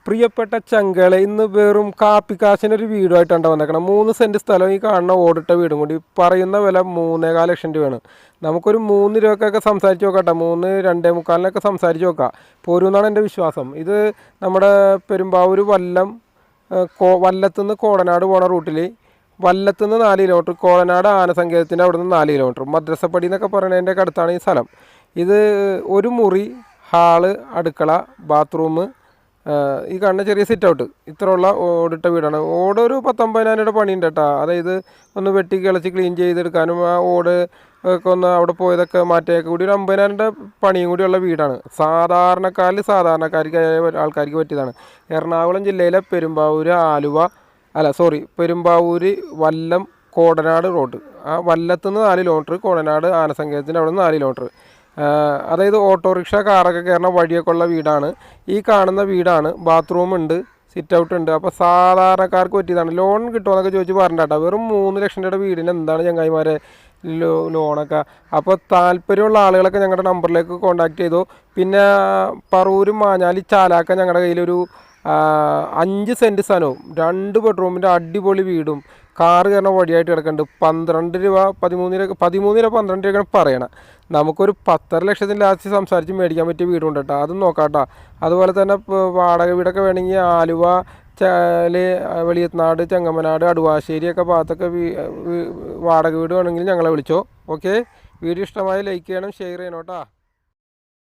പ്രിയപ്പെട്ട ചങ്കളെ, ഇന്ന് വെറും കാപ്പിക്കാശിനൊരു വീടുമായിട്ടാണ് വന്നേക്കണം. 3 സെൻറ്റ് സ്ഥലം, ഈ കാണുന്ന ഓടിട്ട വീടും കൂടി പറയുന്ന വില 3.25 ലക്ഷം രൂപയാണ്. നമുക്കൊരു 3 രൂപക്കൊക്കെ സംസാരിച്ച് നോക്കട്ടെ, 3, 2.25 സംസാരിച്ച് നോക്കാം. പോരുമെന്നാണ് എൻ്റെ വിശ്വാസം. ഇത് നമ്മുടെ പെരുമ്പാവൂർ വല്ലത്തുനിന്ന് കോടനാട് പോണ റൂട്ടിൽ വല്ലത്തുനിന്ന് 4 കിലോമീറ്റർ, കോടനാട് ആനസങ്കേതത്തിൻ്റെ അവിടെ നിന്ന് 4 കിലോമീറ്റർ, മദ്രസപ്പടി എന്നൊക്കെ പറയുന്നതിൻ്റെ അടുത്താണ് ഈ സ്ഥലം. ഇത് ഒരു മുറി, ഹാള്, അടുക്കള, ബാത്റൂം, ഈ കാണുന്ന ചെറിയ സിറ്റ് ഔട്ട്, ഇത്രയുള്ള ഓടിട്ട വീടാണ്. ഓട് ഒരു 19,000 രൂപയുടെ പണിയുണ്ട് കേട്ടോ. അതായത് ഒന്ന് വെട്ടി കിളച്ച് ക്ലീൻ ചെയ്തെടുക്കാനും ആ ഓട് ഒക്കെ ഒന്ന് അവിടെ പോയതൊക്കെ മാറ്റിയൊക്കെ കൂടി ഒരു 50,000 രൂപയുടെ പണിയും കൂടിയുള്ള വീടാണ്. സാധാരണക്കാർക്ക് ആൾക്കാർക്ക് പറ്റിയതാണ്. എറണാകുളം ജില്ലയിലെ പെരുമ്പാവൂർ വല്ലം കോടനാട് റോഡ്, ആ വല്ലത്തുനിന്ന് 4 കിലോമീറ്റർ, കോടനാട് ആനസങ്കേതത്തിൻ്റെ അവിടെ നിന്ന് 4 കിലോമീറ്റർ, അതായത് ഓട്ടോറിക്ഷ, കാറൊക്കെ കയറുന്ന വഴിയൊക്കെ ഉള്ള വീടാണ്. ഈ കാണുന്ന വീടാണ്. ബാത്റൂം ഉണ്ട്, സിറ്റ് ഔട്ട് ഉണ്ട്. അപ്പോൾ സാധാരണക്കാർക്ക് പറ്റിയതാണ്. ലോൺ കിട്ടുമെന്നൊക്കെ ചോദിച്ച് പറഞ്ഞിട്ടാ. വെറും 3 ലക്ഷം രൂപയുടെ വീടിന് എന്താണ് ചങ്ങായിമാരെ ലോണൊക്കെ? അപ്പോൾ താല്പര്യമുള്ള ആളുകളൊക്കെ ഞങ്ങളുടെ നമ്പറിലേക്ക് കോൺടാക്ട് ചെയ്തു. പിന്നെ പറവൂരും മാഞ്ഞാലി ചാലാക്ക ഞങ്ങളുടെ കയ്യിലൊരു 5 സെൻറ്റ് സ്ഥലവും 2 ബെഡ്റൂമിൻ്റെ അടിപൊളി വീടും കാറ് കയറുന്ന വഴിയായിട്ട് കിടക്കുന്നുണ്ട്. 13 രൂപ 12 രൂപയൊക്കെയാണ് പറയണം. നമുക്കൊരു 10.5 ലക്ഷത്തിന് ലാസ്റ്റ് സംസാരിച്ച് മേടിക്കാൻ പറ്റിയ വീടുണ്ട് കേട്ടോ. അതും നോക്കാട്ടോ. അതുപോലെ തന്നെ വാടക വീടൊക്കെ വേണമെങ്കിൽ ആലുവ, വെളിയത്നാട്, ചെങ്ങമനാട്, അടുവാശ്ശേരി ഒക്കെ ഭാഗത്തൊക്കെ വാടക വീട് വേണമെങ്കിൽ ഞങ്ങളെ വിളിച്ചോ. ഓക്കെ, വീഡിയോ ഇഷ്ടമായി ലൈക്ക് ചെയ്യണം, ഷെയർ ചെയ്യണം കേട്ടോ.